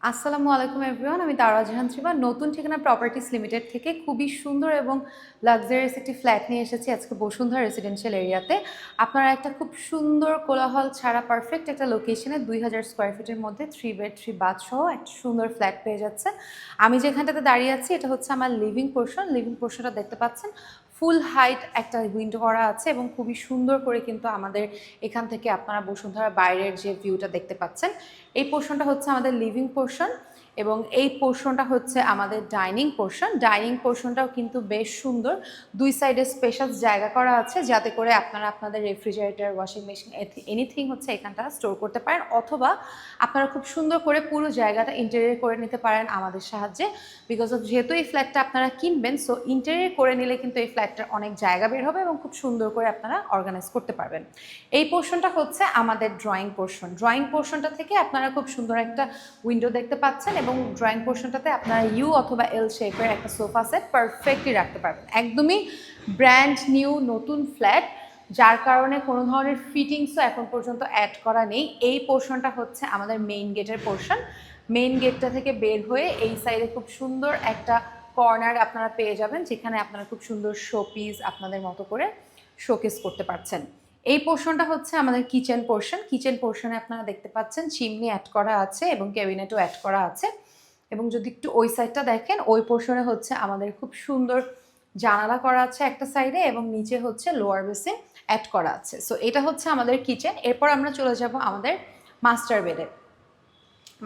আসসালামু আলাইকুম এভরিওয়ান, আমি তারা জাহান শ্রীবা নতুন ঠিকানা প্রপার্টিস লিমিটেড থেকে খুবই সুন্দর এবং লাক্সারিয়াস একটি ফ্ল্যাট নিয়ে এসেছি আজকে বসুন্ধরা রেসিডেন্সিয়াল এরিয়াতে। আপনারা একটা খুব সুন্দর কোলাহল ছাড়া পারফেক্ট একটা লোকেশনে 2000 স্কোয়ার ফিটের মধ্যে 3 বেড 3 বাথ সহ একটা সুন্দর ফ্ল্যাট পেয়ে যাচ্ছে। আমি যেখানটাতে দাঁড়িয়ে আছি এটা হচ্ছে আমার লিভিং পোর্শনটা দেখতে পাচ্ছেন। ফুল হাইট একটা উইন্ডো করা আছে এবং খুবই সুন্দর করে কিন্তু আমাদের এখান থেকে আপনারা বসুন্ধরা বাইরের যে ভিউটা দেখতে পাচ্ছেন। এই পোর্শনটা হচ্ছে আমাদের লিভিং পোর্শন এবং এই পোর্শনটা হচ্ছে আমাদের ডাইনিং পোর্শনটাও কিন্তু বেশ সুন্দর। দুই সাইডে স্পেশাল জায়গা করা আছে যাতে করে আপনারা আপনাদের রেফ্রিজারেটর, ওয়াশিং মেশিন এনিথিং হচ্ছে এখানটা স্টোর করতে পারেন, অথবা আপনারা খুব সুন্দর করে পুরো জায়গাটা ইন্টেরিয়র করে নিতে পারেন আমাদের সাহায্যে। বিকজ অফ যেহেতু এই ফ্ল্যাটটা আপনারা কিনবেন, সো ইন্টেরিয়র করে নিলে কিন্তু এই ফ্ল্যাটটার অনেক জায়গা বের হবে এবং খুব সুন্দর করে আপনারা অর্গানাইজ করতে পারবেন। এই পোর্শনটা হচ্ছে আমাদের ড্রয়িং পোর্শনটা থেকে আপনারা খুব সুন্দর একটা উইন্ডো দেখতে পাচ্ছেন এবং ড্রয়িং পোর্শনটাতে আপনারা ইউ অথবা এল শেপের একটা সোফা সেট পারফেক্টলি রাখতে পারবেন। একদমই ব্র্যান্ড নিউ নতুন ফ্ল্যাট, যার কারণে কোনো ধরনের ফিটিংসও এখন পর্যন্ত অ্যাড করা নেই। এই পোর্শনটা হচ্ছে আমাদের মেইন গেটের পোর্শন। মেইন গেটটা থেকে বের হয়ে এই সাইডে খুব সুন্দর একটা কর্নার আপনারা পেয়ে যাবেন, যেখানে আপনারা খুব সুন্দর শোপিস আপনাদের মতো করে শোকেস করতে পারছেন। এই পোর্শনটা হচ্ছে আমাদের কিচেন পোর্শনে আপনারা দেখতে পাচ্ছেন চিমনি অ্যাড করা আছে এবং ক্যাবিনেটও অ্যাড করা আছে। এবং যদি একটু ওই সাইডটা দেখেন, ওই পোর্শনে হচ্ছে আমাদের খুব সুন্দর জানালা করা আছে একটা সাইডে এবং নিচে হচ্ছে লোয়ার বেসিন অ্যাড করা আছে। সো এটা হচ্ছে আমাদের কিচেন। এরপর আমরা চলে যাব আমাদের মাস্টার বেডে।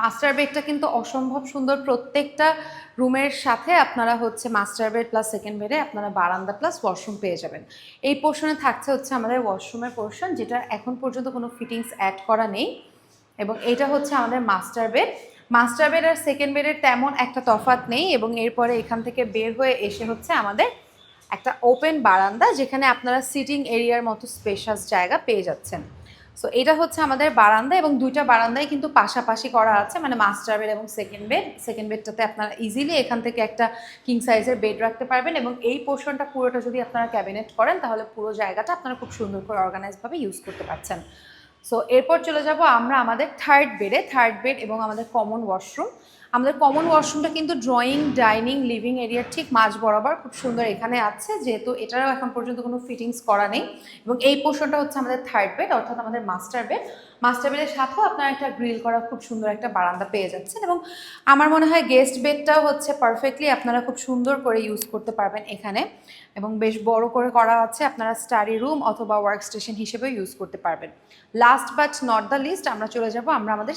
মাস্টার বেডটা কিন্তু অসম্ভব সুন্দর। প্রত্যেকটা রুমের সাথে আপনারা হচ্ছে মাস্টার বেড প্লাস সেকেন্ড বেডে আপনারা বারান্দা প্লাস ওয়াশরুম পেয়ে যাবেন। এই পোর্শনে থাকছে হচ্ছে আমাদের ওয়াশরুমের পোর্শন, যেটা এখন পর্যন্ত কোনো ফিটিংস অ্যাড করা নেই। এবং এটা হচ্ছে আমাদের মাস্টার বেড আর সেকেন্ড বেডের তেমন একটা তফাৎ নেই। এবং এরপরে এখান থেকে বের হয়ে এসে হচ্ছে আমাদের একটা ওপেন বারান্দা, যেখানে আপনারা সিটিং এরিয়ার মতো স্পেশাস জায়গা পেয়ে যাচ্ছেন। সো এটা হচ্ছে আমাদের বারান্দা এবং দুইটা বারান্দাই কিন্তু পাশাপাশি করা আছে, মানে মাস্টার বেড এবং সেকেন্ড বেডটাতে আপনারা ইজিলি এখান থেকে একটা কিং সাইজের বেড রাখতে পারবেন। এবং এই পোর্শনটা পুরোটা যদি আপনারা ক্যাবিনেট করেন, তাহলে পুরো জায়গাটা আপনারা খুব সুন্দর করে অর্গানাইজভাবে ইউজ করতে পারছেন। সো এরপর চলে যাব আমরা আমাদের থার্ড বেড এবং আমাদের কমন ওয়াশরুম। আমাদের কমন ওয়াশরুমটা কিন্তু ড্রয়িং, ডাইনিং, লিভিং এরিয়ার ঠিক মাঝ বরাবর খুব সুন্দর এখানে আছে, যেহেতু এটারও এখন পর্যন্ত কোনো ফিটিংস করা নেই। এবং এই পোর্শনটা হচ্ছে আমাদের থার্ড বেড, অর্থাৎ আমাদের মাস্টার বেডের সাথেও আপনারা একটা গ্রিল করা খুব সুন্দর একটা বারান্দা পেয়ে যাচ্ছেন। এবং আমার মনে হয় গেস্ট বেডটাও হচ্ছে পারফেক্টলি আপনারা খুব সুন্দর করে ইউজ করতে পারবেন এখানে, এবং বেশ বড় করে করা আছে, আপনারা স্টাডি রুম অথবা ওয়ার্ক স্টেশন হিসেবেও ইউজ করতে পারবেন। Last but not the least আমরা চলে যাব আমাদের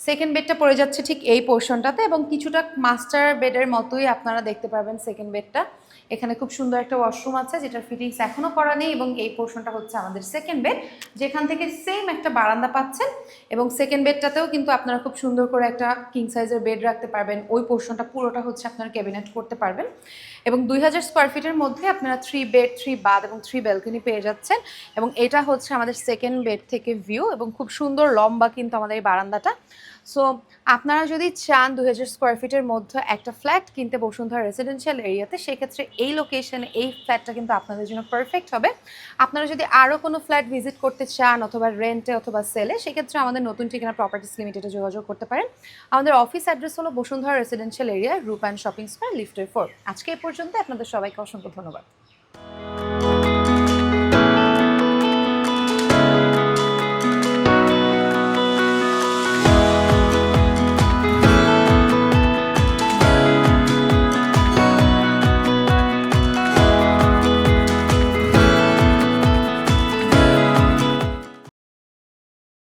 সেকেন্ড বেডটা পড়ে যাচ্ছে ঠিক এই পোর্শনটাতে এবং কিছুটা মাস্টার বেডের মতোই আপনারা দেখতে পারবেন সেকেন্ড বেডটা। এখানে খুব সুন্দর একটা ওয়াশরুম আছে, যেটার ফিটিংস এখনও করা নেই। এবং এই পোর্শনটা হচ্ছে আমাদের সেকেন্ড বেড, যেখান থেকে সেম একটা বারান্দা পাচ্ছেন। এবং সেকেন্ড বেডটাতেও কিন্তু আপনারা খুব সুন্দর করে একটা কিং সাইজের বেড রাখতে পারবেন। ওই পোর্শনটা পুরোটা হচ্ছে আপনারা ক্যাবিনেট করতে পারবেন। এবং 2000 স্কোয়ার ফিটের মধ্যে আপনারা 3 বেড 3 বাথ এবং 3 ব্যালকনি পেয়ে যাচ্ছেন। এবং এটা হচ্ছে আমাদের সেকেন্ড বেড থেকে ভিউ, এবং খুব সুন্দর লম্বা কিন্তু আমাদের এই বারান্দাটা। সো আপনারা যদি চান 2000 স্কোয়ার ফিটের মধ্যে একটা ফ্ল্যাট কিনতে বসুন্ধরা রেসিডেন্সিয়াল এরিয়াতে, সেক্ষেত্রে এই লোকেশনে এই ফ্ল্যাটটা কিন্তু আপনাদের জন্য পারফেক্ট হবে। আপনারা যদি আরও কোনো ফ্ল্যাট ভিজিট করতে চান অথবা রেন্টে অথবা সেলে, সেক্ষেত্রে আমাদের নতুন ঠিকানা প্রপার্টিস লিমিটেডে যোগাযোগ করতে পারেন। আমাদের অফিস অ্যাড্রেস হলো বসুন্ধরা রেসিডেন্সিয়াল এরিয়া, রূপায়ণ শপিং স্কোয়ার, লিফটের 4। আজকে এ পর্যন্ত, আপনাদের সবাইকে অসংখ্য ধন্যবাদ।